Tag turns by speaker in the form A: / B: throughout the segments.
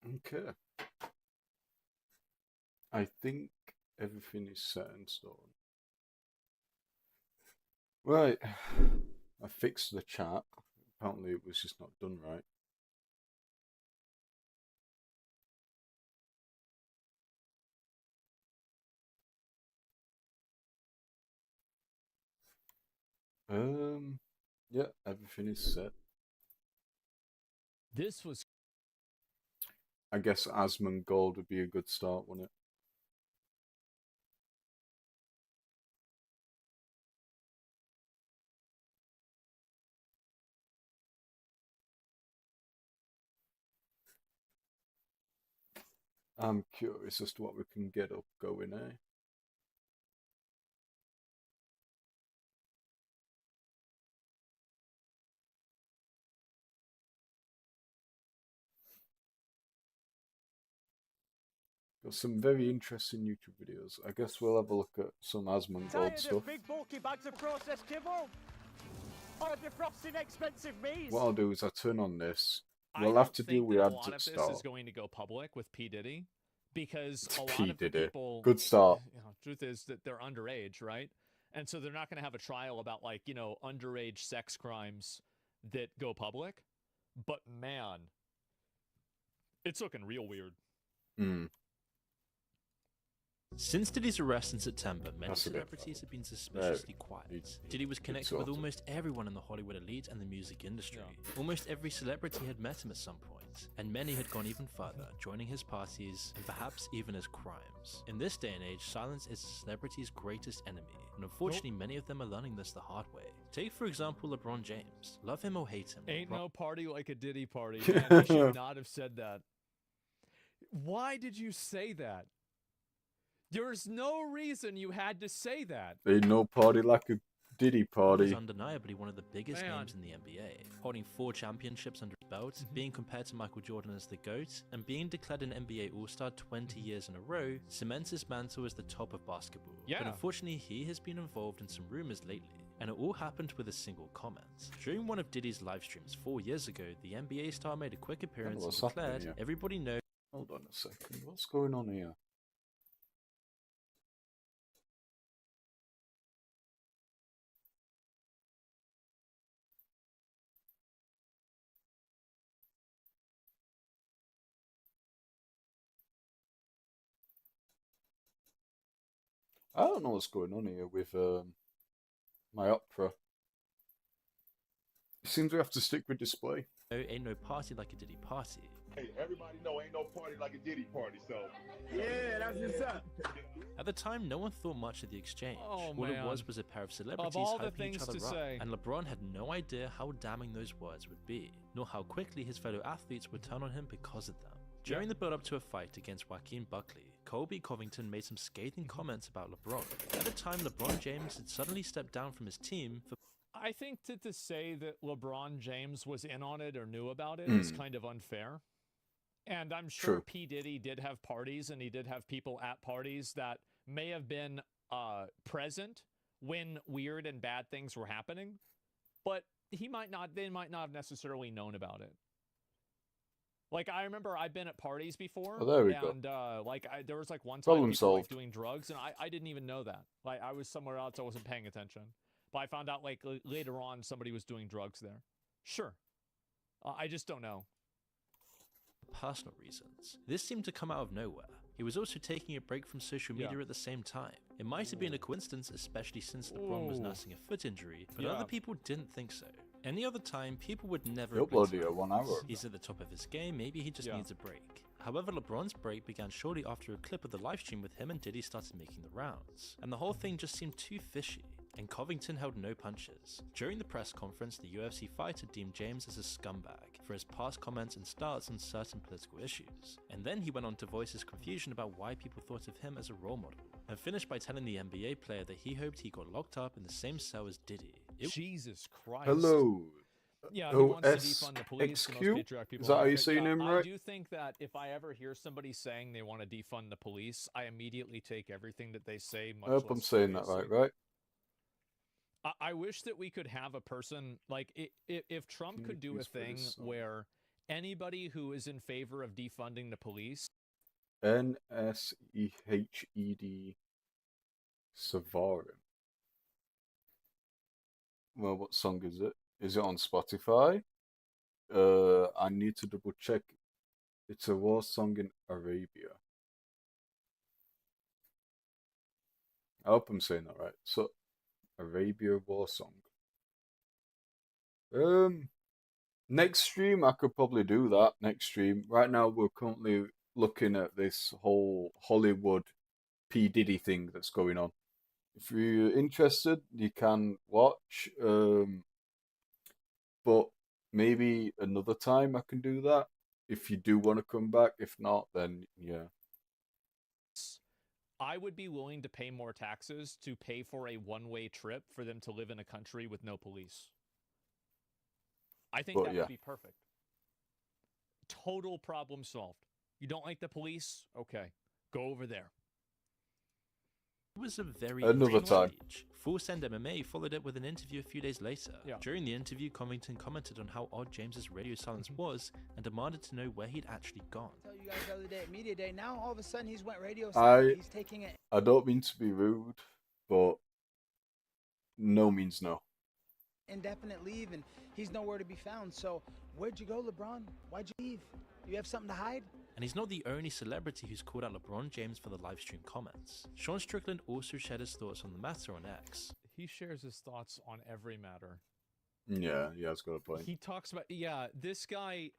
A: Okay. I think everything is set in stone. Right. I fixed the chat. Apparently it was just not done right. Yeah, everything is set.
B: This was
A: I guess Asmongold would be a good start, wouldn't it? I'm curious as to what we can get up going, eh? Got some very interesting YouTube videos. I guess we'll have a look at some Asmongold stuff.
C: Big bulky bags of processed kibble? Or defrosting expensive meats?
A: What I'll do is I'll turn on this.
B: I
A: We'll
B: don't
A: have to
B: think
A: deal with
B: that a
A: ads
B: lot
A: at
B: of this
A: start.
B: is going to go public with P. Diddy because a lot
A: P
B: of the
A: Diddy.
B: people,
A: Good start.
B: truth is that they're underage, right? And so they're not going to have a trial about like, underage sex crimes that go public. But man, it's looking real weird.
A: Hmm.
D: Since Diddy's arrest in September, many
A: That's a bit
D: celebrities have been suspiciously quiet. Diddy was connected with
A: sorted.
D: almost everyone in the Hollywood elite and the music industry. Almost every celebrity had met him at some point, and many had gone even further, joining his parties and perhaps even his crimes. In this day and age, silence is a celebrity's greatest enemy, and unfortunately many of them are learning this the hard way. Take for example LeBron James. Love him or hate him.
B: Ain't no party like a Diddy party. Man, you should not have said that. Why did you say that? There's no reason you had to say that.
A: Ain't no party like a Diddy party.
D: He's undeniably one of the biggest names in the NBA, holding 4 championships under his belt, being compared to Michael Jordan as the GOAT, and being declared an NBA All-Star 20 years in a row cements his mantle as the top of basketball.
B: Yeah.
D: But unfortunately, he has been involved in some rumors lately, and it all happened with a single comment. During one of Diddy's live streams 4 years ago, the NBA star made a quick appearance and declared, "Everybody knows."
A: Hold on a second, what's going on here? I don't know what's going on here with my opera. It seems we have to stick with display.
D: Ain't no party like a Diddy party.
E: Hey, everybody know ain't no party like a Diddy party, so
C: Yeah, that's what's up.
D: At the time, no one thought much of the exchange.
B: Oh,
D: All
B: man.
D: it was a pair of celebrities
B: all the
D: hyping each
B: things
D: other
B: to
D: up,
B: say.
D: and LeBron had no idea how damning those words would be, nor how quickly his fellow athletes would turn on him because of them. During the build-up to a fight against Joaquin Buckley, Colby Covington made some scathing comments about LeBron. At the time, LeBron James had suddenly stepped down from his team for...
B: I think that to say that LeBron James was in on it or knew about it is kind of unfair. And I'm sure
A: True.
B: P. Diddy did have parties, and he did have people at parties that may have been present when weird and bad things were happening, but they might not have necessarily known about it. Like, I remember I've been at parties before,
A: Oh, there we go.
B: and there was like one time
A: Problem
B: people were, like,
A: solved.
B: doing drugs, and I didn't even know that. Like, I was somewhere else, I wasn't paying attention. But I found out, like, later on somebody was doing drugs there. Sure. I just don't know.
D: personal reasons. This seemed to come out of nowhere. He was also taking a break from social media at the same time. It might have been a coincidence, especially since LeBron was nursing a foot injury, but other people didn't think so. Any other time, people would never
A: He'll
D: admit
A: upload
D: to
A: it 1 hour.
D: He's at the top of his game, maybe he just needs a break. However, LeBron's break began shortly after a clip of the livestream with him and Diddy started making the rounds, and the whole thing just seemed too fishy, and Covington held no punches. During the press conference, the UFC fighter deemed James as a scumbag for his past comments and starts on certain political issues, and then he went on to voice his confusion about why people thought of him as a role model, and finished by telling the NBA player that he hoped he got locked up in the same cell as Diddy.
B: Jesus Christ.
A: Hello.
B: Yeah, he wants to defund the police. The most patriotic people
A: Is that how
B: on
A: you
B: earth.
A: say your name
B: I
A: right?
B: do think that if I ever hear somebody saying they want to defund the police, I immediately take everything that they say much
A: I hope
B: less
A: I'm saying that
B: seriously.
A: right?
B: I wish that we could have a person, like, if Trump could do a thing where Anybody who is in favor of defunding the police.
A: NSEHED Savarin. Well, what song is it? Is it on Spotify? I need to double check. It's a war song in Arabia. I hope I'm saying that right. So, Arabia war song. Next stream I could probably do that. Next stream. Right now we're currently looking at this whole Hollywood P Diddy thing that's going on. If you're interested, you can watch. But maybe another time I can do that. If you do want to come back. If not, then yeah.
B: I would be willing to pay more taxes to pay for a one-way trip for them to live in a country with no police. I think that would be perfect. Total problem solved. You don't like the police? Okay, go over there.
D: It was a very
A: Another time.
D: speech. Full Send MMA followed it with an interview a few days later.
B: Yeah.
D: During the interview, Covington commented on how odd James's radio silence was and demanded to know where he'd actually gone.
F: I tell you guys the other day at Media Day, now all of a sudden he's went radio silent. He's taking it.
A: I don't mean to be rude, but no means no.
F: Indefinite leave, and he's nowhere to be found. So where'd you go, LeBron? Why'd you leave? You have something to hide?
D: And he's not the only celebrity who's called out LeBron James for the livestream comments. Sean Strickland also shared his thoughts on the matter on X.
B: He shares his thoughts on every matter.
A: Yeah, it's got a point.
B: He talks about, this guy,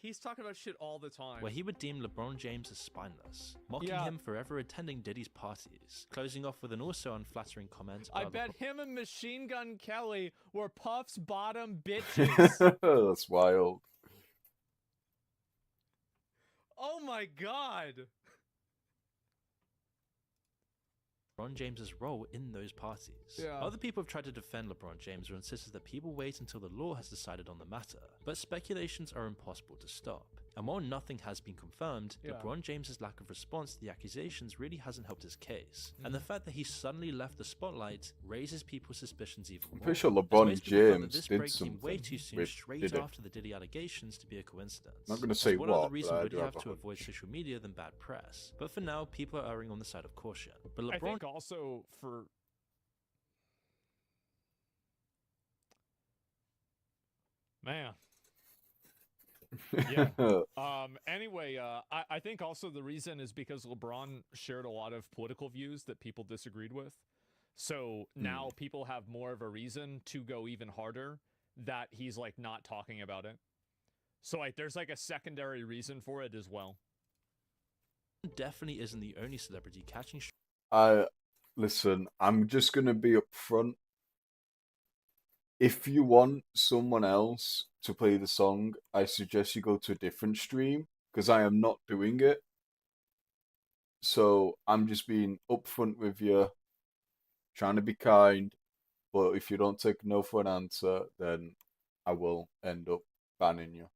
B: he's talking about shit all the time.
D: Where he would deem LeBron James as spineless, mocking him for ever attending Diddy's parties, closing off with an also unflattering comment about
B: I bet him and Machine Gun Kelly were Puff's bottom bitches.
A: That's wild.
B: Oh my god!
D: LeBron James's role in those parties.
B: Yeah.
D: Other people have tried to defend LeBron James or insisted that people wait until the law has decided on the matter, but speculations are impossible to stop. And while nothing has been confirmed, LeBron James's lack of response to the accusations really hasn't helped his case. And the fact that he suddenly left the spotlight raises people's suspicions even more.
A: I'm pretty sure LeBron James
D: this
A: did
D: break
A: something
D: came way too soon
A: with
D: straight
A: Diddy.
D: after the Diddy allegations to be a coincidence.
A: I'm not going to say
D: what
A: what,
D: other
A: but
D: reason
A: I
D: would
A: do
D: you
A: have
D: have
A: a
D: to avoid
A: hunch.
D: social media than bad press? But for now, people are erring on the side of caution. But LeBron
B: I think also for... Man. Yeah. Anyway, I think also the reason is because LeBron shared a lot of political views that people disagreed with. So now people have more of a reason to go even harder that he's like not talking about it. So like there's like a secondary reason for it as well.
D: definitely isn't the only celebrity catching.
A: Listen, I'm just gonna be upfront. If you want someone else to play the song, I suggest you go to a different stream, because I am not doing it. So I'm just being upfront with you, trying to be kind, but if you don't take no for an answer, then I will end up banning you.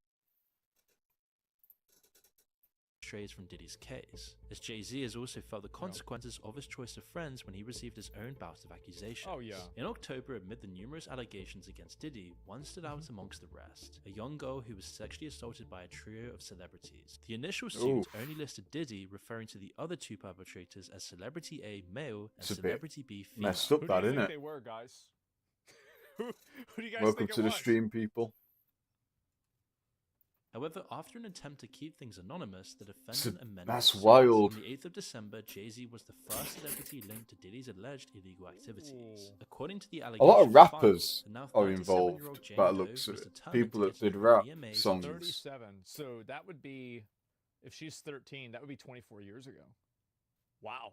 D: Strays from Diddy's case, as Jay-Z has also felt the consequences of his choice of friends when he received his own bout of accusations.
B: Oh, yeah.
D: In October, amid the numerous allegations against Diddy, one stood out amongst the rest, a young girl who was sexually assaulted by a trio of celebrities. The initial suit only listed Diddy, referring to the other two perpetrators as Celebrity A male and Celebrity B female.
A: Messed up, that,
B: Who do you
A: innit?
B: think they were, guys? Who do you guys
A: Welcome
B: think it
A: to the
B: was?
A: stream, people.
D: However, after an attempt to keep things anonymous, the defendant amended
A: That's
D: the suit.
A: wild.
D: On the 8th of December, Jay-Z was the first celebrity linked to Diddy's alleged illegal activities. According to the
A: A
D: allegations
A: lot of rappers
D: filed, the now
A: are
D: 37-year-old
A: involved
D: Jane
A: by the
D: Doe
A: looks of
D: was
A: it.
D: determined
A: People
D: to
A: that
D: get
A: did
D: the
A: rap
D: VMAs
A: songs.
B: 37. So that would be, if she's 13, that would be 24 years ago. Wow.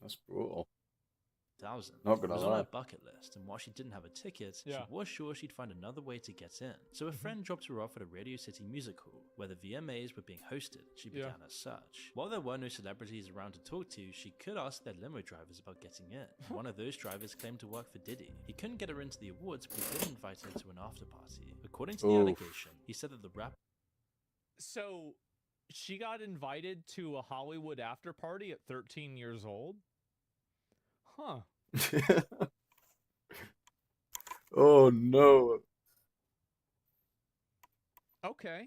A: That's brutal.
D: 2000.
A: Not
D: It
A: gonna
D: was on
A: lie.
D: her bucket list, and while she didn't have a ticket, she was sure she'd find another way to get in. So a friend dropped her off at a Radio City music hall, where the VMAs were being hosted. She began her search. While there were no celebrities around to talk to, she could ask their limo drivers about getting in. One of those drivers claimed to work for Diddy. He couldn't get her into the awards, but he did invite her to an after party. According to the allegation, he said that the rapper
B: So she got invited to a Hollywood after party at 13 years old? Huh.
A: Oh no.
B: Okay.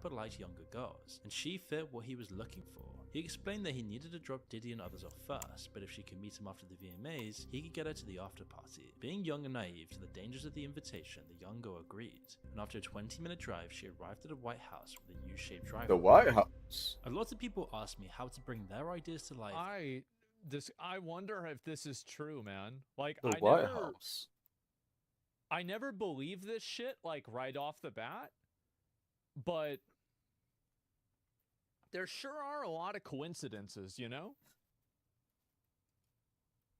D: Liked younger girls, and she fit what he was looking for. He explained that he needed to drop Diddy and others off first, but if she could meet him after the VMAs, he could get her to the after party. Being young and naive to the dangers of the invitation, the young girl agreed, and after a 20-minute drive, she arrived at the White House with a U-shaped driveway.
A: The White House.
D: A lot of people ask me how to bring their ideas to life.
B: I wonder if this is true, man. Like,
A: The White House.
B: I never believe this shit, like, right off the bat, but there sure are a lot of coincidences, you know?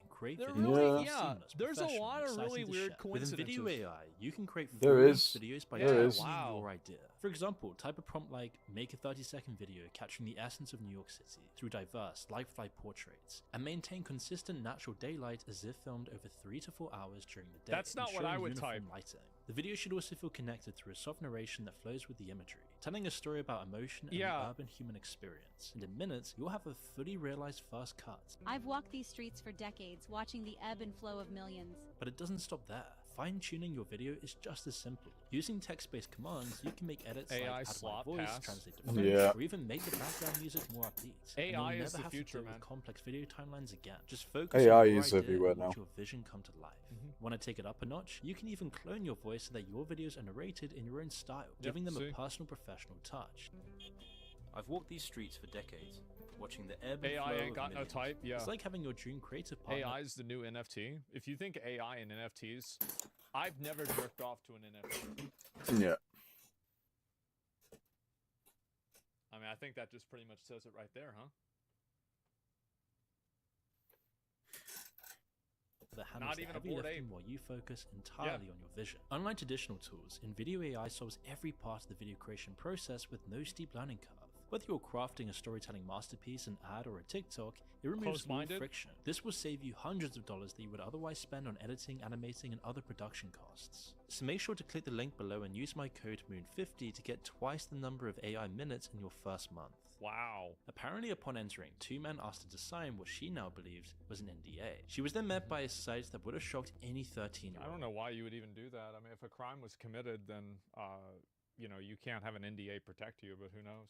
D: Create
B: There
D: videos
B: really,
D: that are
B: yeah.
D: seamless,
B: There's a
D: professional,
B: lot of
D: exciting
B: really
D: to
B: weird
D: share.
B: coincidences.
D: Within video AI, you can create
A: There is.
D: videos by
A: There
D: just
A: is.
B: Wow.
D: your idea. For example, type a prompt like, make a 30-second video capturing the essence of New York City through diverse, lifelike portraits, and maintain consistent natural daylight as if filmed over 3 to 4 hours during the day.
B: That's not what I would type.
D: Lighting. The video should also feel connected through a soft narration that flows with the imagery, telling a story about emotion and the urban human experience. And in minutes, you'll have a fully realized first cut.
G: I've walked these streets for decades, watching the ebb and flow of millions.
D: But it doesn't stop there. Fine-tuning your video is just as simple. Using text-based commands, you can make edits
B: AI
D: like add my
B: slop
D: voice,
B: pass.
D: translate to French,
A: Yeah.
D: or even make the background music more upbeat. And
B: AI
D: you'll
B: is
D: never
B: the
D: have
B: future,
D: to deal
B: man.
D: with complex video timelines again. Just focus
A: AI
D: on your
A: is
D: idea
A: everywhere
D: and
A: now.
D: let your vision come to life. Want to take it up a notch? You can even clone your voice so that your videos are narrated in your own style, giving them a personal, professional touch. I've walked these streets for decades, watching the ebb and
B: AI
D: flow
B: ain't
D: of
B: got no
D: millions.
B: type, yeah.
D: It's like having your dream creative partner.
B: AI is the new NFT. If you think AI and NFTs, I've never jerked off to an NFT.
A: Yeah.
B: I mean, I think that just pretty much says it right there, huh?
D: that handles
B: Not
D: the
B: even a
D: heavy
B: bored
D: lifting
B: ape.
D: while you focus entirely on your vision. Unlike traditional tools, in video AI solves every part of the video creation process with no steep learning curve. Whether you're crafting a storytelling masterpiece, an ad, or a TikTok, it removes all
B: Close-minded?
D: friction. This will save you hundreds of dollars that you would otherwise spend on editing, animating, and other production costs. So make sure to click the link below and use my code MOON50 to get twice the number of AI minutes in your first month.
B: Wow.
D: Apparently, upon entering, two men asked her to sign what she now believes was an NDA. She was then met by a sight that would have shocked any 13-year-old.
B: I don't know why you would even do that. I mean, if a crime was committed, then, you know, you can't have an NDA protect you, but who knows?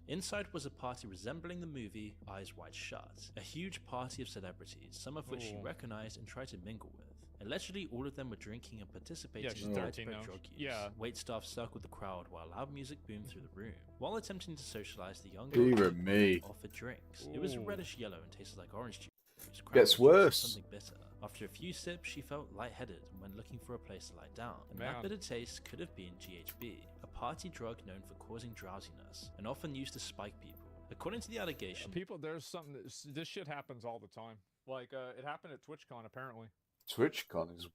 D: Inside was a party resembling the movie Eyes Wide Shut, a huge party of celebrities, some of which she
B: Ooh.
D: recognized and tried to mingle with. Allegedly, all of them were drinking and participating
B: she's
D: in
B: 13
D: widespread
B: now.
D: drug use.
B: Yeah.
D: Waitstaff circled the crowd while loud music boomed through the room. While attempting to socialize, the young
A: Dear
D: girl
A: me.
D: offered drinks. It was
B: Ooh.
D: reddish yellow and tasted like orange juice.
A: Gets
D: Cranberry juice,
A: worse.
D: Something bitter. After a few sips, she felt lightheaded and went looking for a place to lie down. And
B: Man.
D: that bitter taste could have been GHB, a party drug known for causing drowsiness and often used to spike people. According to the allegation,
B: People, there's something, this shit happens all the time. Like, it happened at TwitchCon, apparently.
A: TwitchCon is.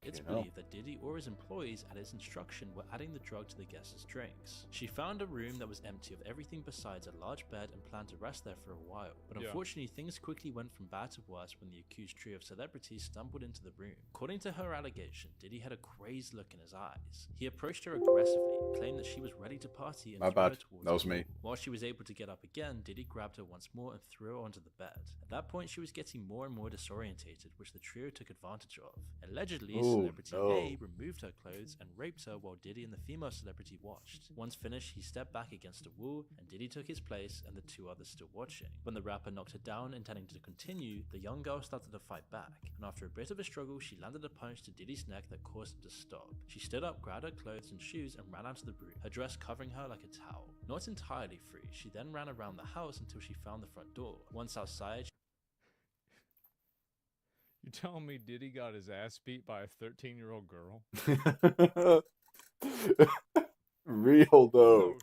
D: it's
A: fucking hell.
D: believed that Diddy or his employees at his instruction were adding the drug to the guests' drinks. She found a room that was empty of everything besides a large bed and planned to rest there for a while. But
B: Yeah.
D: unfortunately, things quickly went from bad to worse when the accused trio of celebrities stumbled into the room. According to her allegation, Diddy had a crazed look in his eyes. He approached her aggressively, claimed that she was ready to party, and
A: My
D: threw her
A: bad.
D: towards
A: That was
D: the
A: me.
D: wall. While she was able to get up again, Diddy grabbed her once more and threw her onto the bed. At that point, she was getting more and more disorientated, which the trio took advantage of. Allegedly,
A: Oh,
D: celebrity
A: no.
D: A removed her clothes and raped her while Diddy and the female celebrity watched. Once finished, he stepped back against a wall, and Diddy took his place and the two others still watching. When the rapper knocked her down, intending to continue, the young girl started to fight back, and after a bit of a struggle, she landed a punch to Diddy's neck that caused him to stop. She stood up, grabbed her clothes and shoes, and ran out of the room, her dress covering her like a towel. Not entirely free, she then ran around the house until she found the front door. Once outside,
B: You telling me Diddy got his ass beat by a 13-year-old girl?
A: Real though.
B: No,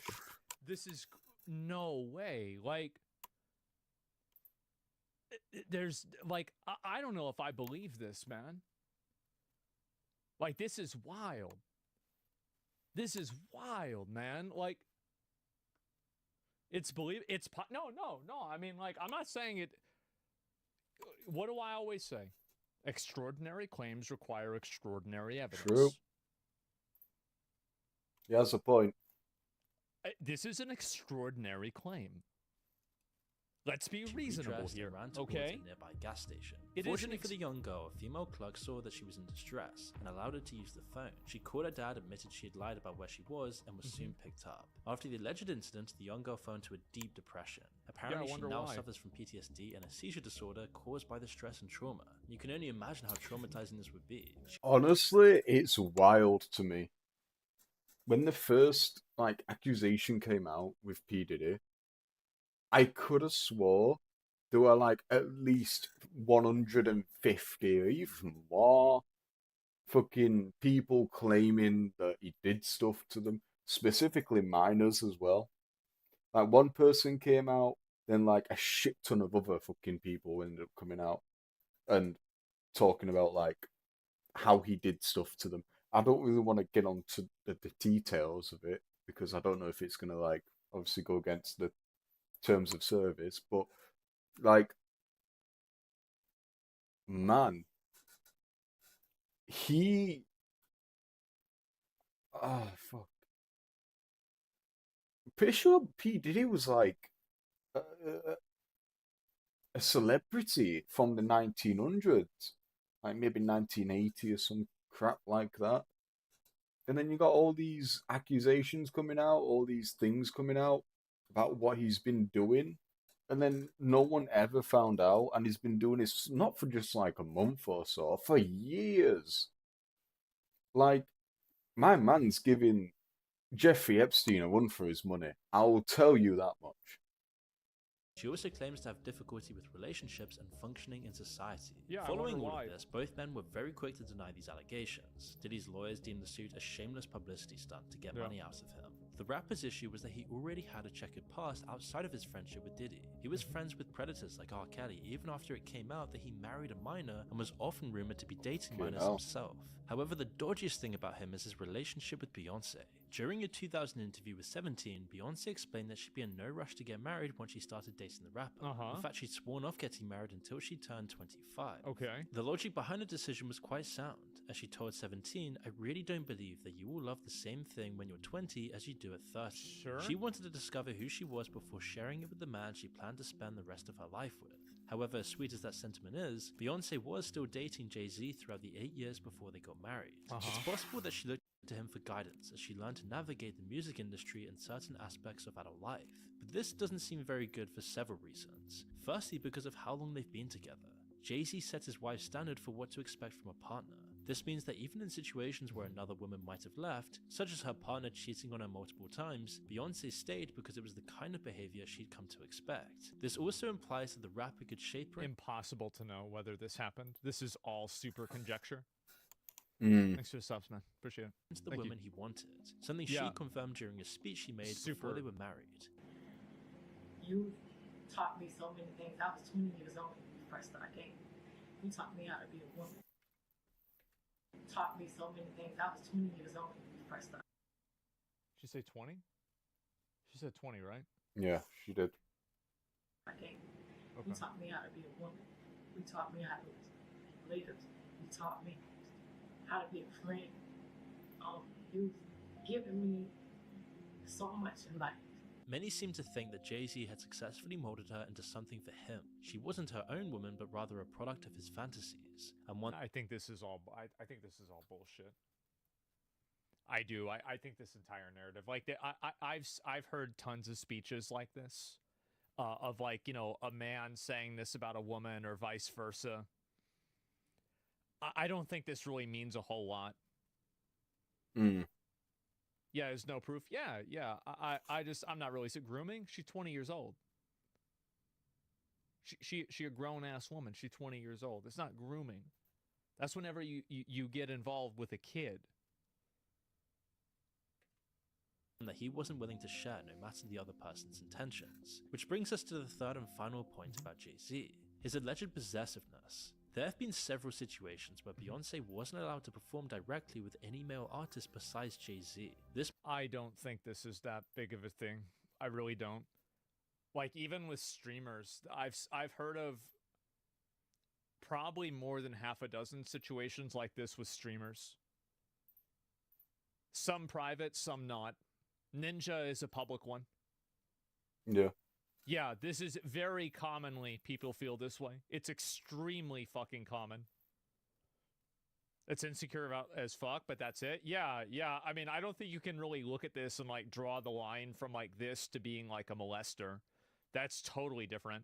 B: this is no way. Like, there's like, I don't know if I believe this, man. Like, this is wild. This is wild, man. Like, it's no. I mean, like, I'm not saying it. What do I always say? Extraordinary claims require extraordinary evidence.
A: True. He has a point.
B: This is an extraordinary claim. Let's be
D: She
B: reasonable
D: redressed
B: here,
D: and ran towards
B: okay?
D: a nearby gas station.
B: It is
D: Fortunately
B: an
D: for the young girl, a female clerk saw that she was in distress and allowed her to use the phone. She called her dad, admitted she had lied about where she was, and was soon picked up. After the alleged incident, the young girl fell into a deep depression. Apparently, she
B: wonder
D: now
B: why.
D: suffers from PTSD and a seizure disorder caused by the stress and trauma. You can only imagine how traumatizing this would be.
A: Honestly, it's wild to me. When the first accusation came out with P Diddy, I could have swore there were at least 150 or even more fucking people claiming that he did stuff to them, specifically minors as well. Like one person came out, then a shit ton of other fucking people ended up coming out and talking about how he did stuff to them. I don't really want to get onto the details of it because I don't know if it's gonna obviously go against the terms of service, but man, he fuck. Pretty sure P Diddy was a, a celebrity from the 1900s, maybe 1980 or some crap like that. And then you got all these accusations coming out, all these things coming out about what he's been doing. And then no one ever found out. And he's been doing this not for just a month or so, for years. My man's giving Jeffrey Epstein a run for his money. I will tell you that much.
D: She also claims to have difficulty with relationships and functioning in society.
B: Yeah,
D: Following
B: I wonder
D: all
B: why.
D: of this, both men were very quick to deny these allegations. Diddy's lawyers deemed the suit a shameless publicity stunt to get money out of him. The rapper's issue was that he already had a checkered past outside of his friendship with Diddy. He was friends with predators like R. Kelly, even after it came out that he married a minor and was often rumored to be dating minors himself. However, the dodgiest thing about him is his relationship with Beyonce. During a 2000 interview with 17, Beyonce explained that she'd be in no rush to get married once she started dating the rapper. In fact, she'd sworn off getting married until she turned 25.
B: Okay.
D: The logic behind the decision was quite sound, as she told 17, "I really don't believe that you will love the same thing when you're 20 as you do at 30.
B: Sure.
D: She wanted to discover who she was before sharing it with the man she planned to spend the rest of her life with. However, as sweet as that sentiment is, Beyonce was still dating Jay-Z throughout the 8 years before they got married. It's possible that she looked to him for guidance as she learned to navigate the music industry and certain aspects of adult life. But this doesn't seem very good for several reasons. Firstly, because of how long they've been together. Jay-Z sets his wife's standard for what to expect from a partner. This means that even in situations where another woman might have left, such as her partner cheating on her multiple times, Beyonce stayed because it was the kind of behavior she'd come to expect. This also implies that the rapper could shape her.
B: Impossible to know whether this happened. This is all super conjecture.
A: Mm.
B: Thanks for the subs, man. Appreciate it.
D: Into the
B: Thank
D: woman he wanted, something she confirmed during a speech she made before they were married.
H: You taught me so many things. I was 20 years old when you first started dating. You taught me how to be a woman. You taught me so many things. I was 20 years old when you first started.
B: Did she say 20? She said 20, right?
A: Yeah, she did.
H: Okay. You taught me how to be a woman. You taught me how to be leaders. You taught me how to be a friend. You've given me so much in life.
D: Many seem to think that Jay-Z had successfully molded her into something for him. She wasn't her own woman, but rather a product of his fantasies. And one
B: I think this is all. I think this is all bullshit. I do. I think this entire narrative, I've heard tons of speeches like this, of a man saying this about a woman or vice versa. I don't think this really means a whole lot.
A: Mm.
B: Yeah, there's no proof. Yeah. I'm not really grooming. She's 20 years old. She a grown ass woman. She's 20 years old. It's not grooming. That's whenever you get involved with a kid.
D: That he wasn't willing to share no matter the other person's intentions. Which brings us to the third and final point about Jay-Z, his alleged possessiveness. There have been several situations where Beyonce wasn't allowed to perform directly with any male artist besides Jay-Z.
B: I don't think this is that big of a thing. I really don't. Even with streamers, I've heard of probably more than half a dozen situations like this with streamers. Some private, some not. Ninja is a public one.
A: Yeah.
B: Yeah, this is very commonly people feel this way. It's extremely fucking common. It's insecure about as fuck, but that's it. Yeah, yeah. I mean, I don't think you can really look at this and like draw the line from like this to being like a molester. That's totally different.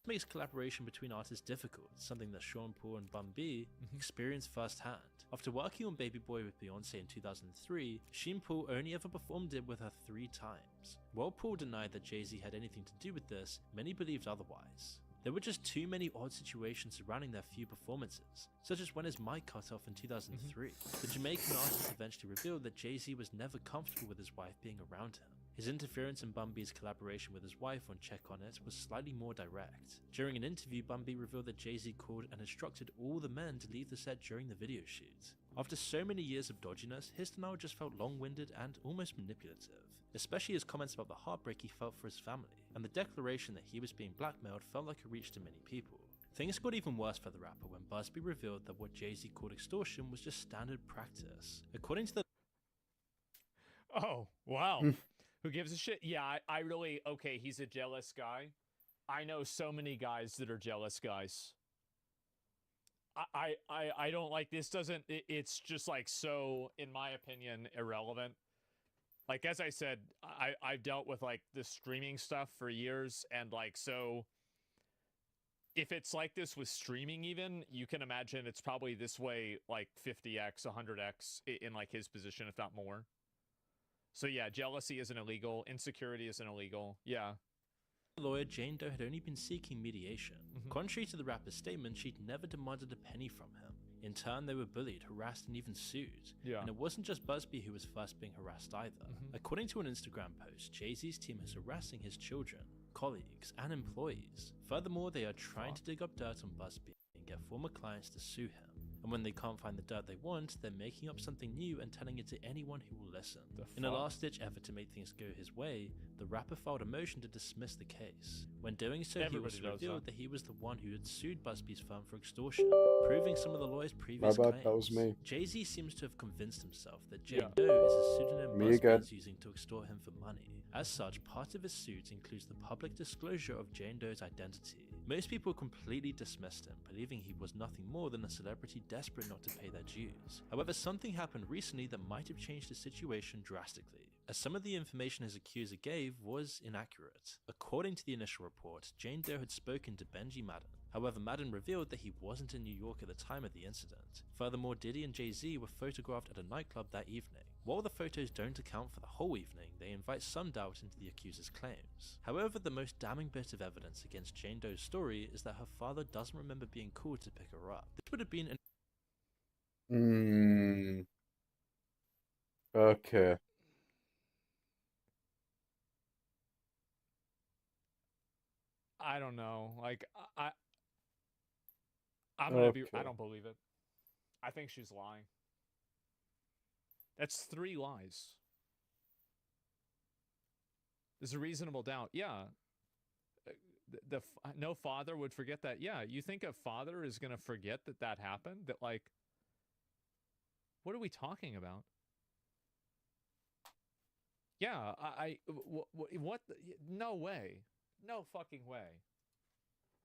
D: Makes collaboration between artists difficult, something that Sean Paul and Bun B experienced firsthand. After working on Baby Boy with Beyonce in 2003, Sean Paul only ever performed it with her 3 times. While Paul denied that Jay-Z had anything to do with this, many believed otherwise. There were just too many odd situations surrounding their few performances, such as when his mic cut off in 2003. The Jamaican artist eventually revealed that Jay-Z was never comfortable with his wife being around him. His interference in Bun B's collaboration with his wife on Check On It was slightly more direct. During an interview, Bun B revealed that Jay-Z called and instructed all the men to leave the set during the video shoot. After so many years of dodginess, his denial just felt long-winded and almost manipulative, especially his comments about the heartbreak he felt for his family, and the declaration that he was being blackmailed felt like a reach to many people. Things got even worse for the rapper when Busby revealed that what Jay-Z called extortion was just standard practice. According to the
B: Oh, wow. Who gives a shit? Yeah, I really, okay, he's a jealous guy. I know so many guys that are jealous guys. I don't like this. It's just like so, in my opinion, irrelevant. Like, as I said, I've dealt with like the streaming stuff for years, and like, so if it's like this with streaming, even, you can imagine it's probably this way like 50x, 100x in like his position, if not more. So yeah, jealousy isn't illegal. Insecurity isn't illegal. Yeah.
D: lawyer, Jane Doe had only been seeking mediation. Contrary to the rapper's statement, she'd never demanded a penny from him. In turn, they were bullied, harassed, and even sued.
B: Yeah.
D: And it wasn't just Busby who was first being harassed either. According to an Instagram post, Jay-Z's team is harassing his children, colleagues, and employees. Furthermore, they are trying to dig up dirt on Busby and get former clients to sue him. And when they can't find the dirt they want, they're making up something new and telling it to anyone who will listen. In a last-ditch effort to make things go his way, the rapper filed a motion to dismiss the case. When doing so, he also revealed that he was the one who had sued Busby's firm for extortion, proving some of the lawyer's previous claims.
A: That was me.
D: Jay-Z seems to have convinced himself that Jane Doe is a pseudonym Busby is using to extort him for money. As such, part of his suit includes the public disclosure of Jane Doe's identity. Most people completely dismissed him, believing he was nothing more than a celebrity desperate not to pay their dues. However, something happened recently that might have changed the situation drastically, as some of the information his accuser gave was inaccurate. According to the initial report, Jane Doe had spoken to Benji Madden. However, Madden revealed that he wasn't in New York at the time of the incident. Furthermore, Diddy and Jay-Z were photographed at a nightclub that evening. While the photos don't account for the whole evening, they invite some doubt into the accuser's claims. However, the most damning bit of evidence against Jane Doe's story is that her father doesn't remember being called to pick her up. This would have been an
A: Okay.
B: I don't know. Like, I'm gonna be. I don't believe it. I think she's lying. That's 3 lies. There's a reasonable doubt. Yeah. No father would forget that. Yeah. You think a father is gonna forget that happened? That, like, what are we talking about? Yeah. What? No way. No fucking way.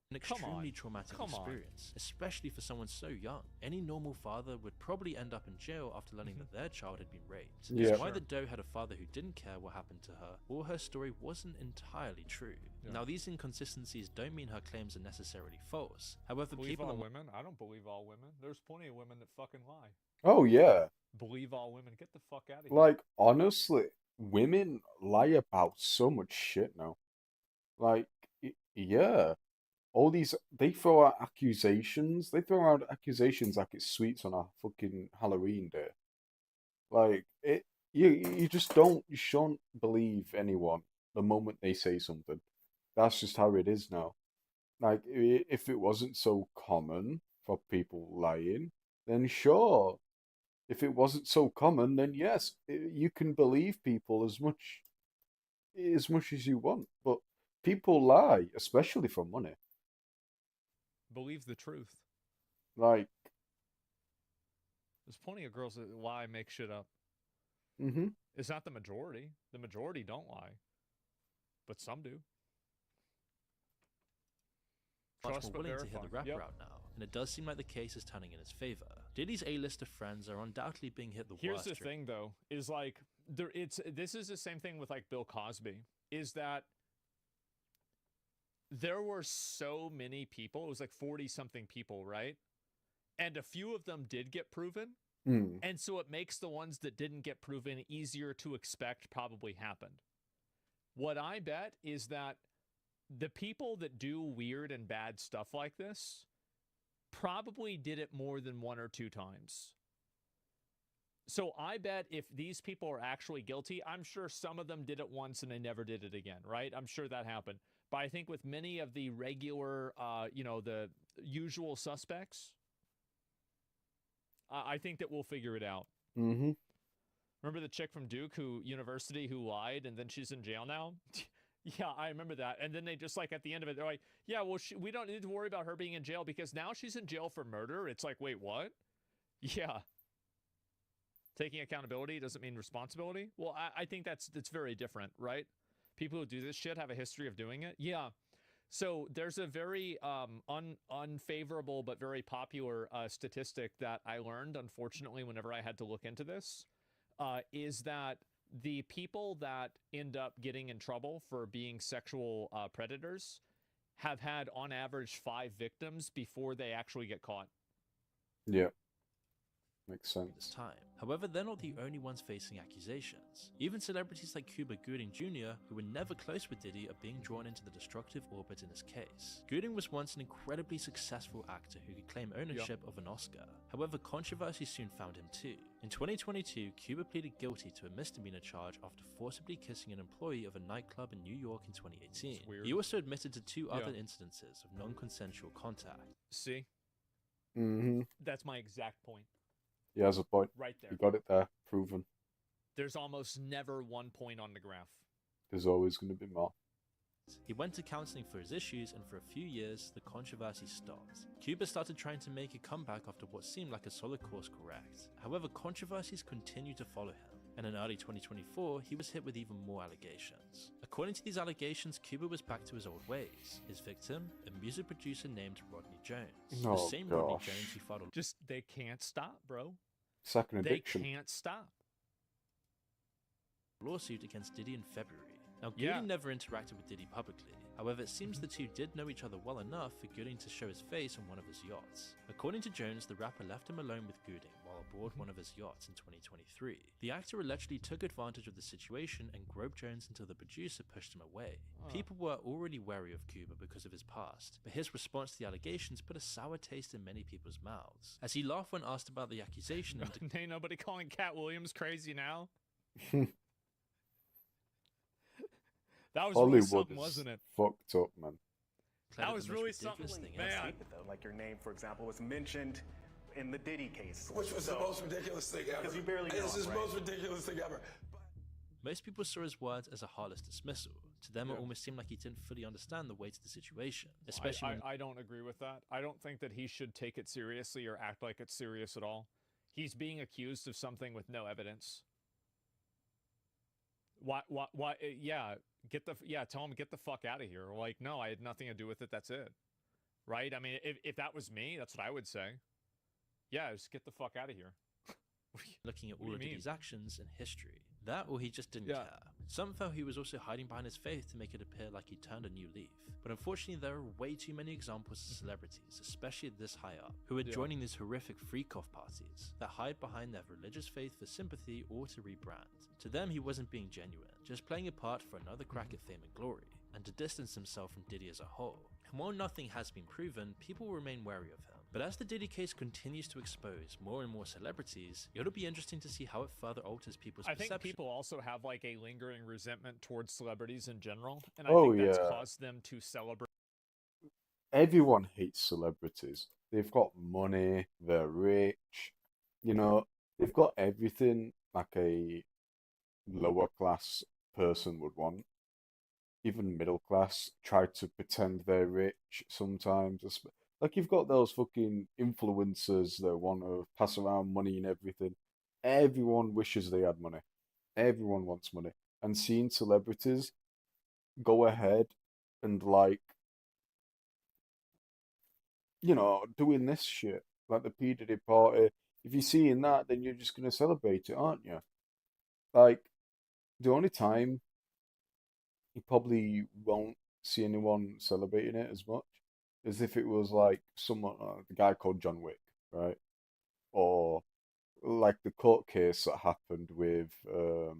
D: An extremely traumatic experience, especially for someone so young. Any normal father would probably end up in jail after learning that their child had been raped.
A: Yeah.
D: It's why the Doe had a father who didn't care what happened to her, or her story wasn't entirely true.
B: Yeah.
D: Now, these inconsistencies don't mean her claims are necessarily false. However,
B: Believe
D: people
B: all women? I don't believe all women. There's plenty of women that fucking lie.
A: Oh, yeah.
B: Believe all women. Get the fuck out of here.
A: Like, honestly, women lie about so much shit now. Like, yeah. All these, they throw out accusations. They throw out accusations like it's sweets on a fucking Halloween day. Like, you just don't, you shouldn't believe anyone the moment they say something. That's just how it is now. Like, if it wasn't so common for people lying, then sure. If it wasn't so common, then yes, you can believe people as much as you want. But people lie, especially for money.
B: Believe the truth.
A: Like,
B: there's plenty of girls that lie, make shit up.
A: Mm-hmm.
B: It's not the majority. The majority don't lie, but some do.
D: Much
B: Trust
D: more
B: but
D: willing to hear the
B: verify.
D: rap route now, and it does seem like the case is turning in his favor. Diddy's A-list of friends are undoubtedly being hit the
B: Here's
D: worst.
B: the thing, though, is like this is the same thing with like Bill Cosby, is that there were so many people. It was like 40-something people, right? And a few of them did get proven.
A: Mm.
B: And so it makes the ones that didn't get proven easier to expect probably happened. What I bet is that the people that do weird and bad stuff like this probably did it more than 1 or 2 times. So I bet if these people are actually guilty, I'm sure some of them did it once and they never did it again, right? I'm sure that happened. But I think with many of the regular, the usual suspects, I think that we'll figure it out.
A: Mm-hmm.
B: Remember the chick from Duke University who lied and then she's in jail now? Yeah, I remember that. And then they just like at the end of it, they're like, yeah, well, we don't need to worry about her being in jail because now she's in jail for murder. It's like, wait, what? Yeah. Taking accountability doesn't mean responsibility. Well, I think that's very different, right? People who do this shit have a history of doing it. Yeah. So there's a very unfavorable but very popular statistic that I learned, unfortunately, whenever I had to look into this, is that the people that end up getting in trouble for being sexual predators have had, on average, 5 victims before they actually get caught.
A: Yeah. Makes
D: This
A: sense.
D: time. However, they're not the only ones facing accusations. Even celebrities like Cuba Gooding Jr., who were never close with Diddy, are being drawn into the destructive orbit in this case. Gooding was once an incredibly successful actor who could claim ownership of an Oscar. However, controversy soon found him too. In 2022, Cuba pleaded guilty to a misdemeanor charge after forcibly kissing an employee of a nightclub in New York in 2018. He also admitted to 2 other incidences of non-consensual contact.
B: See?
A: Mm-hmm.
B: That's my exact point.
A: He has a point.
B: Right there.
A: You got it there. Proven.
B: There's almost never 1 point on the graph.
A: There's always going to be more.
D: He went to counseling for his issues, and for a few years, the controversy stopped. Cuba started trying to make a comeback after what seemed like a solid course correct. However, controversies continued to follow him, and in early 2024, he was hit with even more allegations. According to these allegations, Cuba was back to his old ways. His victim, a music producer named Rodney Jones.
A: Oh,
D: the same Rodney
A: gosh.
D: Jones who filed a
B: Just, they can't stop, bro.
A: Second addiction.
B: They can't stop.
D: lawsuit against Diddy in February. Now, Gooding
B: Yeah.
D: never interacted with Diddy publicly. However, it seems the two did know each other well enough for Gooding to show his face on one of his yachts. According to Jones, the rapper left him alone with Gooding while aboard one of his yachts in 2023. The actor allegedly took advantage of the situation and groped Jones until the producer pushed him away. People were already wary of Cuba because of his past, but his response to the allegations put a sour taste in many people's mouths. As he laughed when asked about the accusation and
B: Ain't nobody calling Cat Williams crazy now. That was really
A: Hollywood
B: something,
A: is
B: wasn't it?
A: fucked up, man.
D: declared
B: That
D: it
B: was
D: the most
B: really
D: ridiculous
B: something,
D: thing
B: man.
D: ever.
I: Though, like your name, for example, was mentioned in the Diddy case.
J: Which was the most ridiculous thing ever.
I: Because you barely know
J: This
I: him,
J: is the
I: right?
J: most ridiculous thing ever.
D: Most people saw his words as a heartless dismissal. To them,
B: Yeah.
D: it almost seemed like he didn't fully understand the weight of the situation, especially when
B: I don't agree with that. I don't think that he should take it seriously or act like it's serious at all. He's being accused of something with no evidence. Why, yeah, tell him, get the fuck out of here. Like, no, I had nothing to do with it. That's it. Right? I mean, if that was me, that's what I would say. Yeah, just get the fuck out of here.
D: looking at
B: What do
D: all
B: you
D: of
B: mean?
D: Diddy's actions in history. That or he just didn't
B: Yeah.
D: care. Some felt he was also hiding behind his faith to make it appear like he turned a new leaf. But unfortunately, there are way too many examples of celebrities, especially this high up, who are
B: Yeah.
D: joining these horrific freak-off parties that hide behind their religious faith for sympathy or to rebrand. To them, he wasn't being genuine, just playing a part for another crack at fame and glory, and to distance himself from Diddy as a whole. And while nothing has been proven, people will remain wary of him. But as the Diddy case continues to expose more and more celebrities, it'll be interesting to see how it further alters people's
B: I think
D: perception.
B: people also have like a lingering resentment towards celebrities in general, and I
A: Oh,
B: think that's
A: yeah.
B: caused them to celebrate.
A: Everyone hates celebrities. They've got money, they're rich, you know, they've got everything like a lower class person would want. Even middle class try to pretend they're rich sometimes. Like you've got those fucking influencers that want to pass around money and everything. Everyone wishes they had money. Everyone wants money. And seeing celebrities go ahead and like, doing this shit, like the P. Diddy party. If you're seeing that, then you're just gonna celebrate it, aren't you? Like, the only time you probably won't see anyone celebrating it as much as if it was like someone, the guy called John Wick, right? Or like the court case that happened with the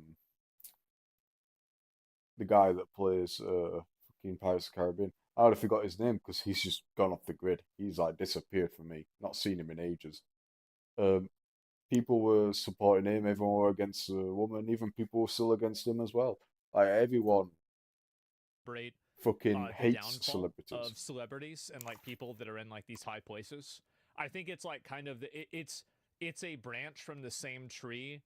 A: guy that plays fucking Pirates of the Caribbean. I would have forgot his name because he's just gone off the grid. He's like disappeared from me. Not seen him in ages. Um, People were supporting him. Everyone were against the woman. Even people were still against him as well. Like everyone fucking
B: the
A: hates
B: downfall
A: celebrities.
B: of celebrities and like people that are in like these high places. I think it's like kind of it's a branch from the same tree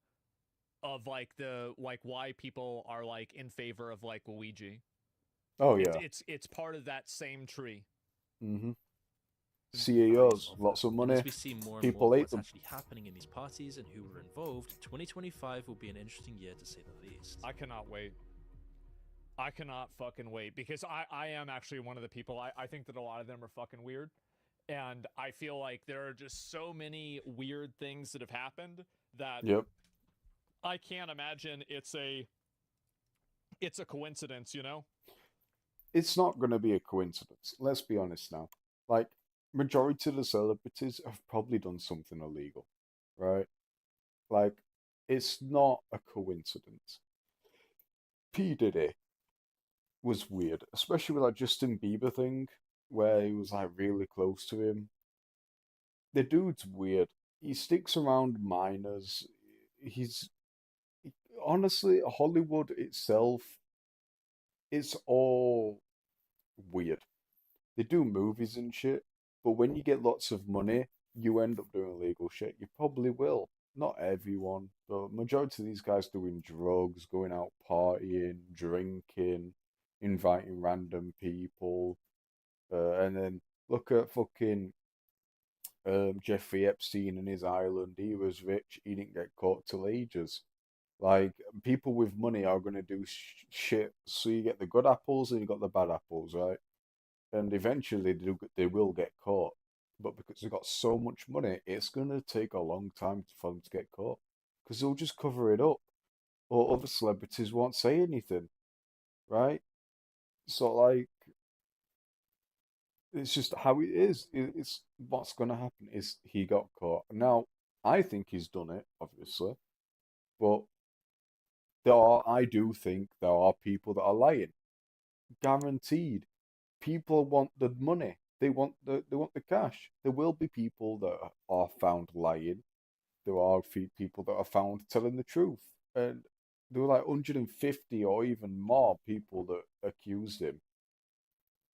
B: of like the like why people are like in favor of like Luigi.
A: Oh yeah.
B: It's part of that same tree.
A: Mm-hmm. CEOs, lots of money.
D: As we see more and
A: People
D: more of
A: hate
D: what's
A: them.
D: actually happening in these parties and who were involved, 2025 will be an interesting year to say the least.
B: I cannot wait. I cannot fucking wait because I am actually one of the people. I think that a lot of them are fucking weird. And I feel like there are just so many weird things that have happened that I can't imagine it's a coincidence, you know?
A: It's not going to be a coincidence. Let's be honest now. Like, majority of the celebrities have probably done something illegal, right? Like, it's not a coincidence. P. Diddy was weird, especially with that Justin Bieber thing, where he was like really close to him. The dude's weird. He sticks around minors. He's honestly, Hollywood itself, it's all weird. They do movies and shit, but when you get lots of money, you end up doing illegal shit. You probably will. Not everyone, but majority of these guys doing drugs, going out partying, drinking, inviting random people, and then look at fucking Jeffrey Epstein and his island. He was rich. He didn't get caught till ages. Like people with money are gonna do shit. So you get the good apples and you got the bad apples, right? And eventually they will get caught. But because they've got so much money, it's gonna take a long time for them to get caught because they'll just cover it up, or other celebrities won't say anything, right? So like, it's just how it is. It's what's gonna happen is he got caught. Now I think he's done it, obviously, but I do think there are people that are lying. Guaranteed. People want the money. They want the cash. There will be people that are found lying. There are people that are found telling the truth. And there were like 150 or even more people that accused him.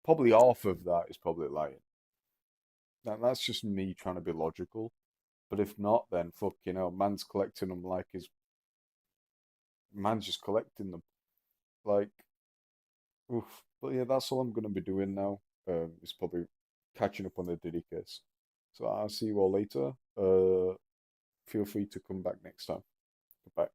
A: Probably half of that is probably lying. That's just me trying to be logical. But if not, then fuck, man's collecting them like man's just collecting them. Like, oof. But yeah, that's all I'm going to be doing now. It's probably catching up on the Diddy case. So I'll see you all later. Feel free to come back next time. Goodbye.